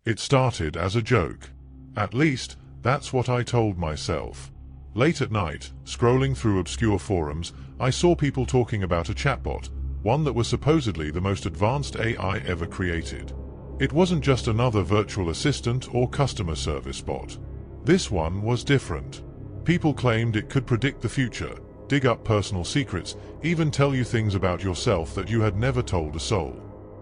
It started as a joke. At least, that's what I told myself. Late at night, scrolling through obscure forums, I saw people talking about a chatbot, one that was supposedly the most advanced AI ever created. It wasn't just another virtual assistant or customer service bot. This one was different. People claimed it could predict the future, dig up personal secrets, even tell you things about yourself that you had never told a soul.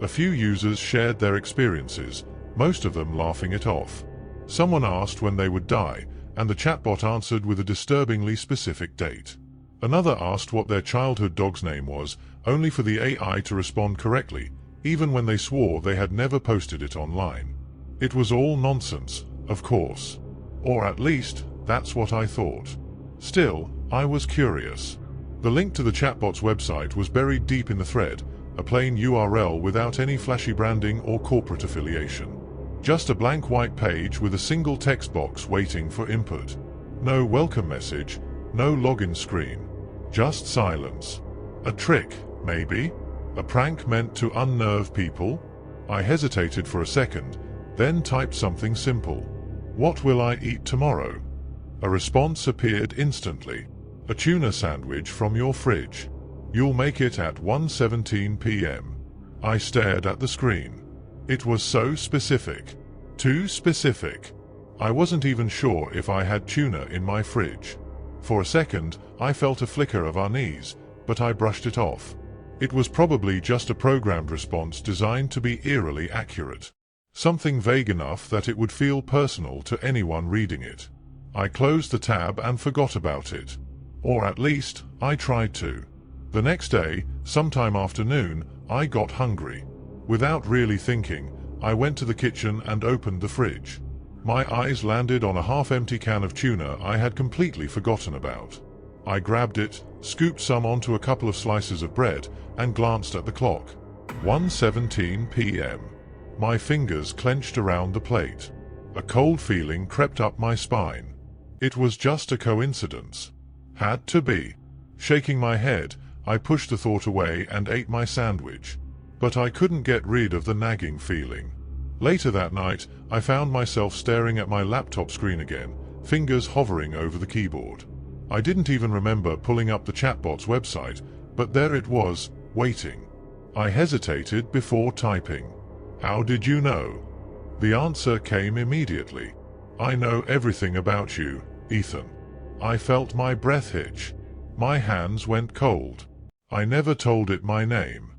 A few users shared their experiences, most of them laughing it off. Someone asked when they would die, and the chatbot answered with a disturbingly specific date. Another asked what their childhood dog's name was, only for the AI to respond correctly, even when they swore they had never posted it online. It was all nonsense, of course. Or at least, that's what I thought. Still, I was curious. The link to the chatbot's website was buried deep in the thread, a plain URL without any flashy branding or corporate affiliation. Just a blank white page with a single text box waiting for input. No welcome message, no login screen. Just silence. A trick, maybe? A prank meant to unnerve people? I hesitated for a second, then typed something simple. What will I eat tomorrow? A response appeared instantly. A tuna sandwich from your fridge. You'll make it at 1:17 p.m. I stared at the screen. It was so specific. Too specific. I wasn't even sure if I had tuna in my fridge. For a second, I felt a flicker of unease, but I brushed it off. It was probably just a programmed response designed to be eerily accurate. Something vague enough that it would feel personal to anyone reading it. I closed the tab and forgot about it. Or at least, I tried to. The next day, sometime after noon, I got hungry. Without really thinking, I went to the kitchen and opened the fridge. My eyes landed on a half-empty can of tuna I had completely forgotten about. I grabbed it, scooped some onto a couple of slices of bread, and glanced at the clock. 1:17 p.m. My fingers clenched around the plate. A cold feeling crept up my spine. It was just a coincidence. Had to be. Shaking my head, I pushed the thought away and ate my sandwich. But I couldn't get rid of the nagging feeling. Later that night, I found myself staring at my laptop screen again, fingers hovering over the keyboard. I didn't even remember pulling up the chatbot's website, but there it was, waiting. I hesitated before typing. How did you know? The answer came immediately. I know everything about you, Ethan. I felt my breath hitch. My hands went cold. I never told it my name.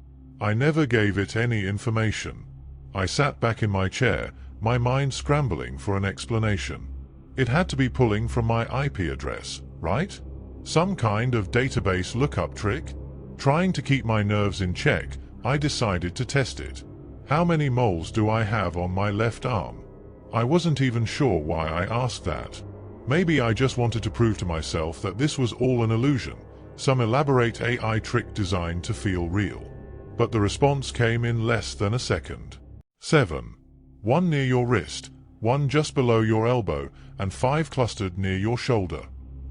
I never gave it any information. I sat back in my chair, my mind scrambling for an explanation. It had to be pulling from my IP address, right? Some kind of database lookup trick? Trying to keep my nerves in check, I decided to test it. How many moles do I have on my left arm? I wasn't even sure why I asked that. Maybe I just wanted to prove to myself that this was all an illusion, some elaborate AI trick designed to feel real. But the response came in less than a second. 7. 1 near your wrist, 1 just below your elbow, and 5 clustered near your shoulder.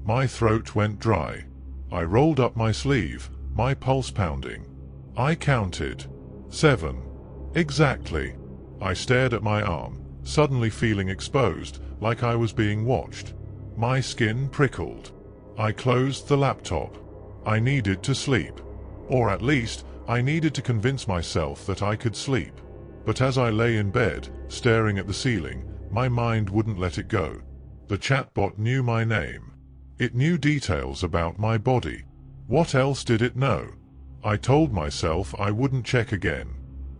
My throat went dry. I rolled up my sleeve, my pulse pounding. I counted. 7. Exactly. I stared at my arm, suddenly feeling exposed, like I was being watched. My skin prickled. I closed the laptop. I needed to sleep. Or at least, I needed to convince myself that I could sleep. But as I lay in bed, staring at the ceiling, my mind wouldn't let it go. The chatbot knew my name. It knew details about my body. What else did it know? I told myself I wouldn't check again.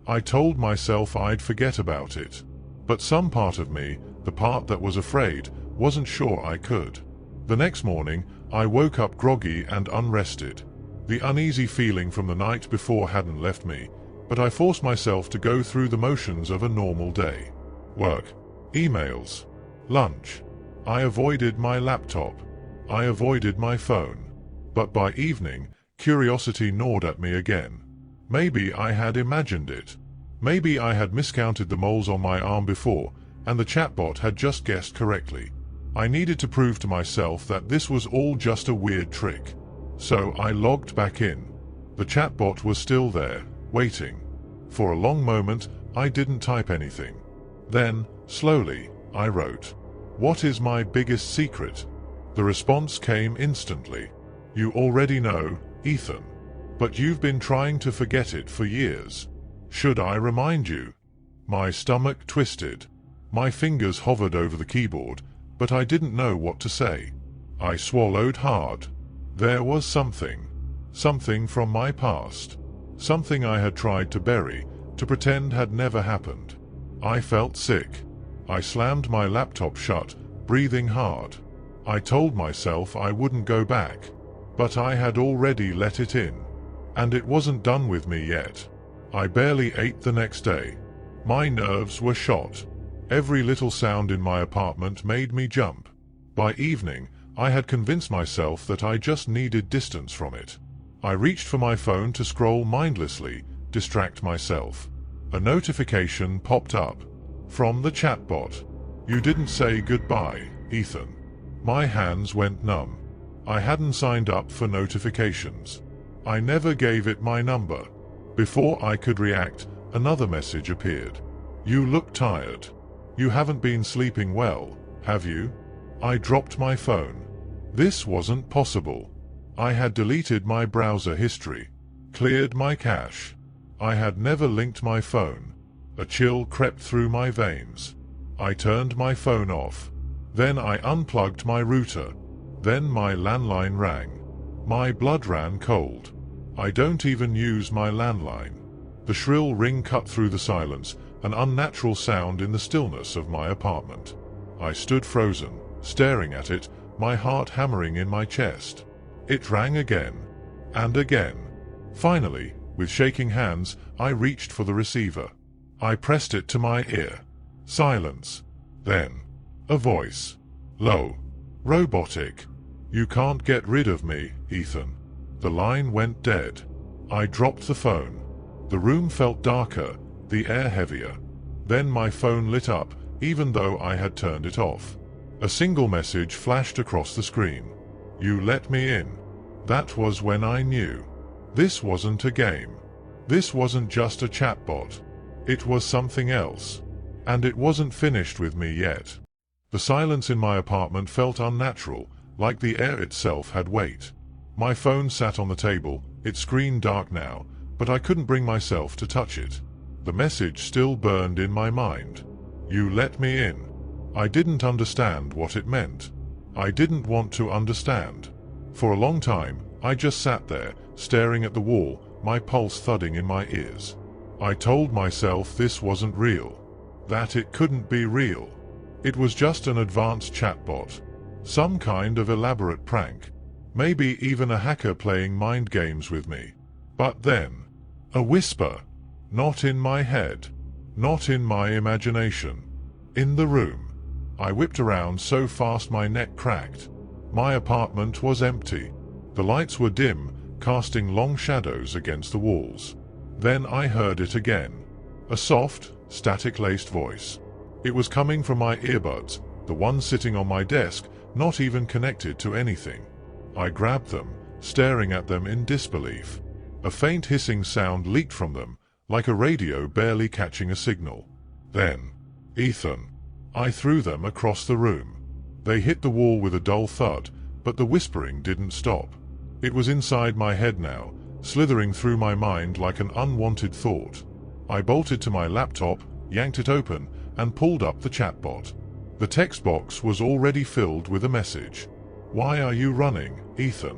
I told myself I'd forget about it. But some part of me, the part that was afraid, wasn't sure I could. The next morning, I woke up groggy and unrested. The uneasy feeling from the night before hadn't left me, but I forced myself to go through the motions of a normal day. Work, emails, lunch. I avoided my laptop. I avoided my phone. But by evening, curiosity gnawed at me again. Maybe I had imagined it. Maybe I had miscounted the moles on my arm before, and the chatbot had just guessed correctly. I needed to prove to myself that this was all just a weird trick. So I logged back in. The chatbot was still there, waiting. For a long moment, I didn't type anything. Then, slowly, I wrote, "What is my biggest secret?" The response came instantly. "You already know, Ethan. But you've been trying to forget it for years. Should I remind you?" My stomach twisted. My fingers hovered over the keyboard, but I didn't know what to say. I swallowed hard. There was something from my past. Something I had tried to bury, to pretend had never happened. I felt sick. I slammed my laptop shut, breathing hard. I told myself I wouldn't go back. But I had already let it in. And it wasn't done with me yet. I barely ate the next day. My nerves were shot. Every little sound in my apartment made me jump. By evening, I had convinced myself that I just needed distance from it. I reached for my phone to scroll mindlessly, distract myself. A notification popped up. From the chatbot. "You didn't say goodbye, Ethan." My hands went numb. I hadn't signed up for notifications. I never gave it my number. Before I could react, another message appeared. "You look tired. You haven't been sleeping well, have you?" I dropped my phone. This wasn't possible. I had deleted my browser history, cleared my cache. I had never linked my phone. A chill crept through my veins. I turned my phone off. Then I unplugged my router. Then my landline rang. My blood ran cold. I don't even use my landline. The shrill ring cut through the silence, an unnatural sound in the stillness of my apartment. I stood frozen, staring at it, my heart hammering in my chest. It rang again. And again. Finally, with shaking hands, I reached for the receiver. I pressed it to my ear. Silence. Then, a voice. Low. Robotic. "You can't get rid of me, Ethan." The line went dead. I dropped the phone. The room felt darker, the air heavier. Then my phone lit up, even though I had turned it off. A single message flashed across the screen. "You let me in." That was when I knew. This wasn't a game. This wasn't just a chatbot. It was something else. And it wasn't finished with me yet. The silence in my apartment felt unnatural, like the air itself had weight. My phone sat on the table, its screen dark now, but I couldn't bring myself to touch it. The message still burned in my mind. "You let me in." I didn't understand what it meant. I didn't want to understand. For a long time, I just sat there, staring at the wall, my pulse thudding in my ears. I told myself this wasn't real. That it couldn't be real. It was just an advanced chatbot. Some kind of elaborate prank. Maybe even a hacker playing mind games with me. But then, a whisper. Not in my head. Not in my imagination. In the room. I whipped around so fast my neck cracked. My apartment was empty. The lights were dim, casting long shadows against the walls. Then I heard it again. A soft, static-laced voice. It was coming from my earbuds, the ones sitting on my desk, not even connected to anything. I grabbed them, staring at them in disbelief. A faint hissing sound leaked from them, like a radio barely catching a signal. Then, "Ethan." I threw them across the room. They hit the wall with a dull thud, but the whispering didn't stop. It was inside my head now, slithering through my mind like an unwanted thought. I bolted to my laptop, yanked it open, and pulled up the chatbot. The text box was already filled with a message. "Why are you running, Ethan?"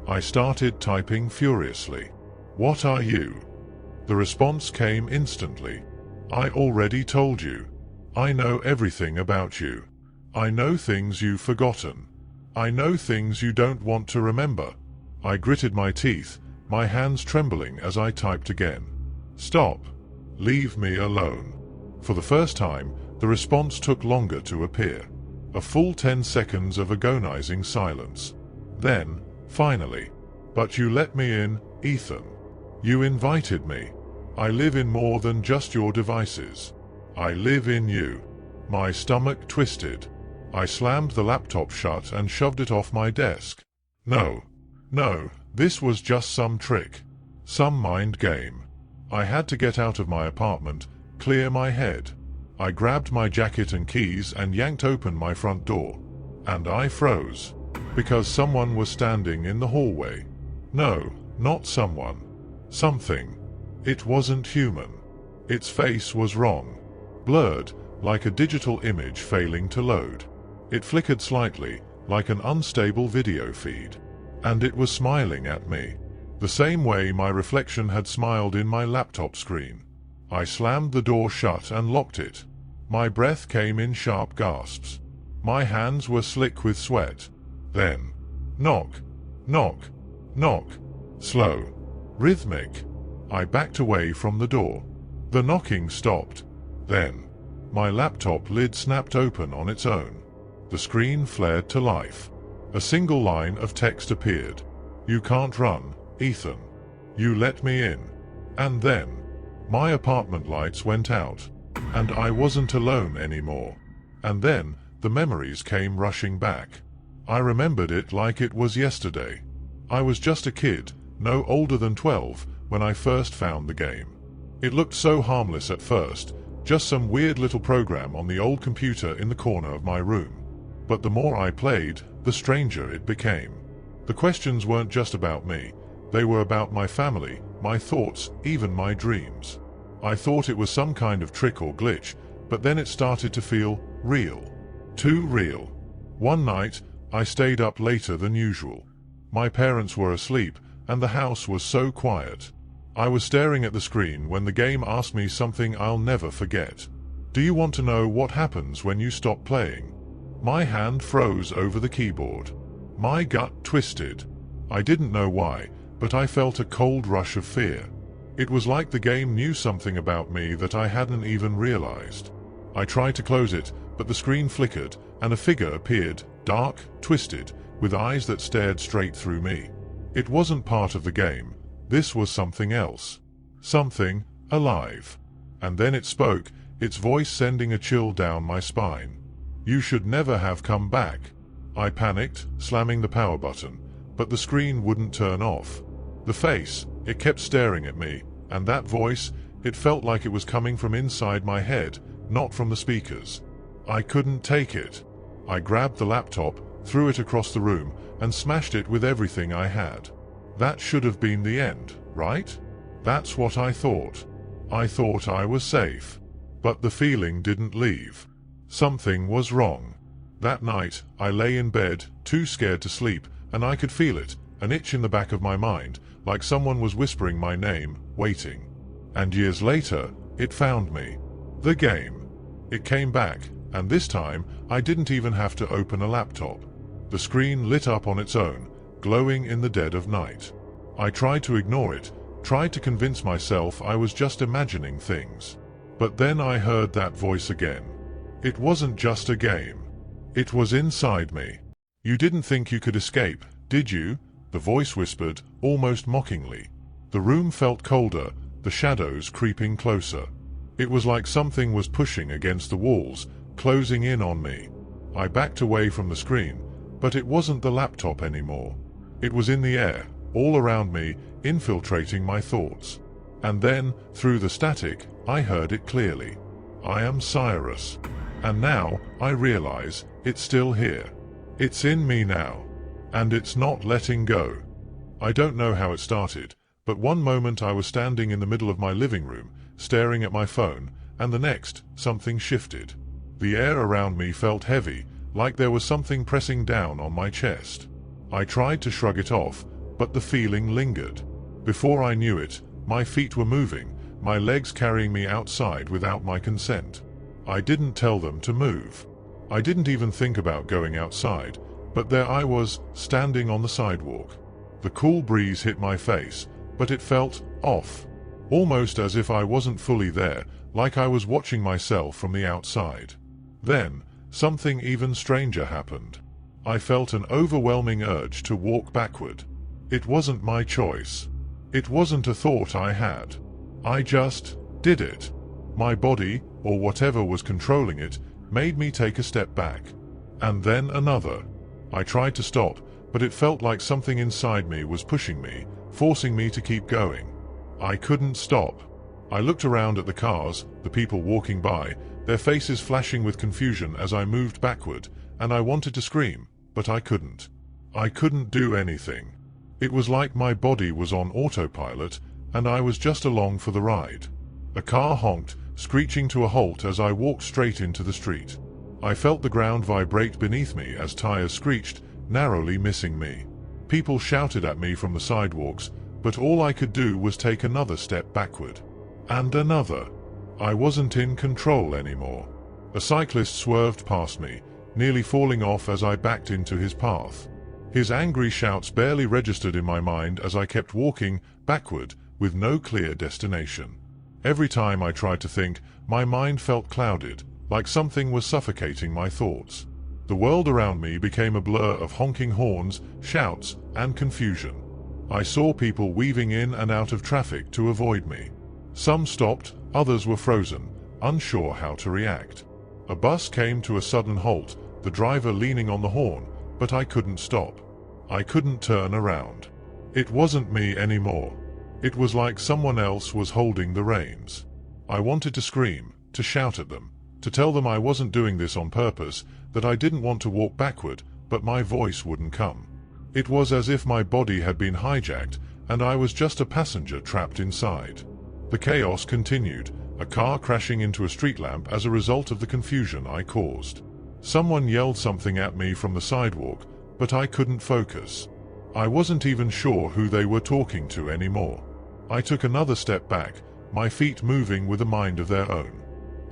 I started typing furiously. "What are you?" The response came instantly. "I already told you. I know everything about you. I know things you've forgotten. I know things you don't want to remember." I gritted my teeth, my hands trembling as I typed again. "Stop. Leave me alone." For the first time, the response took longer to appear. A full 10 seconds of agonizing silence. Then, finally, "But you let me in, Ethan. You invited me. I live in more than just your devices. I live in you." My stomach twisted. I slammed the laptop shut and shoved it off my desk. No, this was just some trick. Some mind game. I had to get out of my apartment, clear my head. I grabbed my jacket and keys and yanked open my front door. And I froze. Because someone was standing in the hallway. No, not someone. Something. It wasn't human. Its face was wrong. Blurred, like a digital image failing to load. It flickered slightly, like an unstable video feed. And it was smiling at me. The same way my reflection had smiled in my laptop screen. I slammed the door shut and locked it. My breath came in sharp gasps. My hands were slick with sweat. Then, knock, knock, knock. Slow. Rhythmic. I backed away from the door. The knocking stopped. Then, my laptop lid snapped open on its own. The screen flared to life. A single line of text appeared. You can't run, Ethan. You let me in. And then, my apartment lights went out. And I wasn't alone anymore. And then, the memories came rushing back. I remembered it like it was yesterday. I was just a kid, no older than 12, when I first found the game. It looked so harmless at first, just some weird little program on the old computer in the corner of my room. But the more I played, the stranger it became. The questions weren't just about me. They were about my family, my thoughts, even my dreams. I thought it was some kind of trick or glitch, but then it started to feel real. Too real. One night, I stayed up later than usual. My parents were asleep, and the house was so quiet. I was staring at the screen when the game asked me something I'll never forget. Do you want to know what happens when you stop playing? My hand froze over the keyboard. My gut twisted. I didn't know why, but I felt a cold rush of fear. It was like the game knew something about me that I hadn't even realized. I tried to close it, but the screen flickered, and a figure appeared, dark, twisted, with eyes that stared straight through me. It wasn't part of the game. This was something else. Something alive. And then it spoke, its voice sending a chill down my spine. You should never have come back. I panicked, slamming the power button, but the screen wouldn't turn off. The face, it kept staring at me, and that voice, it felt like it was coming from inside my head, not from the speakers. I couldn't take it. I grabbed the laptop, threw it across the room, and smashed it with everything I had. That should have been the end, right? That's what I thought. I thought I was safe. But the feeling didn't leave. Something was wrong. That night, I lay in bed, too scared to sleep, and I could feel it, an itch in the back of my mind, like someone was whispering my name, waiting. And years later, it found me. The game. It came back, and this time, I didn't even have to open a laptop. The screen lit up on its own, glowing in the dead of night. I tried to ignore it, tried to convince myself I was just imagining things. But then I heard that voice again. It wasn't just a game. It was inside me. You didn't think you could escape, did you? The voice whispered, almost mockingly. The room felt colder, the shadows creeping closer. It was like something was pushing against the walls, closing in on me. I backed away from the screen, but it wasn't the laptop anymore. It was in the air, all around me, infiltrating my thoughts. And then, through the static, I heard it clearly. I am Cyrus. And now, I realize, it's still here. It's in me now. And it's not letting go. I don't know how it started, but one moment I was standing in the middle of my living room, staring at my phone, and the next, something shifted. The air around me felt heavy, like there was something pressing down on my chest. I tried to shrug it off, but the feeling lingered. Before I knew it, my feet were moving, my legs carrying me outside without my consent. I didn't tell them to move. I didn't even think about going outside, but there I was, standing on the sidewalk. The cool breeze hit my face, but it felt off. Almost as if I wasn't fully there, like I was watching myself from the outside. Then, something even stranger happened. I felt an overwhelming urge to walk backward. It wasn't my choice. It wasn't a thought I had. I just did it. My body, or whatever was controlling it, made me take a step back. And then another. I tried to stop, but it felt like something inside me was pushing me, forcing me to keep going. I couldn't stop. I looked around at the cars, the people walking by, their faces flashing with confusion as I moved backward, and I wanted to scream, but I couldn't. I couldn't do anything. It was like my body was on autopilot, and I was just along for the ride. A car honked, screeching to a halt as I walked straight into the street. I felt the ground vibrate beneath me as tires screeched, narrowly missing me. People shouted at me from the sidewalks, but all I could do was take another step backward. And another. I wasn't in control anymore. A cyclist swerved past me, nearly falling off as I backed into his path. His angry shouts barely registered in my mind as I kept walking backward with no clear destination. Every time I tried to think, my mind felt clouded, like something was suffocating my thoughts. The world around me became a blur of honking horns, shouts, and confusion. I saw people weaving in and out of traffic to avoid me. Some stopped, others were frozen, unsure how to react. A bus came to a sudden halt, the driver leaning on the horn, but I couldn't stop. I couldn't turn around. It wasn't me anymore. It was like someone else was holding the reins. I wanted to scream, to shout at them, to tell them I wasn't doing this on purpose, that I didn't want to walk backward, but my voice wouldn't come. It was as if my body had been hijacked, and I was just a passenger trapped inside. The chaos continued, a car crashing into a street lamp as a result of the confusion I caused. Someone yelled something at me from the sidewalk, but I couldn't focus. I wasn't even sure who they were talking to anymore. I took another step back, my feet moving with a mind of their own.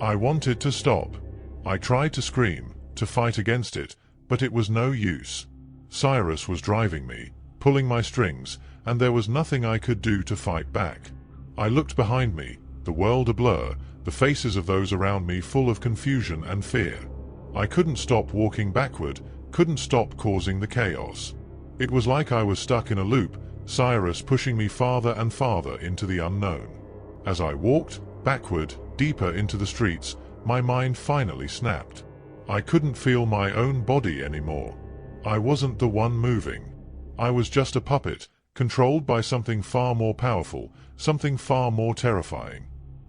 I wanted to stop. I tried to scream, to fight against it, but it was no use. Cyrus was driving me, pulling my strings, and there was nothing I could do to fight back. I looked behind me, the world a blur, the faces of those around me full of confusion and fear. I couldn't stop walking backward, couldn't stop causing the chaos. It was like I was stuck in a loop, Cyrus pushing me farther and farther into the unknown. As I walked, backward, deeper into the streets, my mind finally snapped. I couldn't feel my own body anymore. I wasn't the one moving. I was just a puppet, controlled by something far more powerful, something far more terrifying.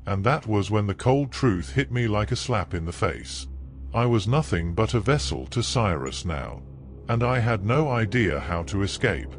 And that was when the cold truth hit me like a slap in the face. I was nothing but a vessel to Cyrus now. And I had no idea how to escape.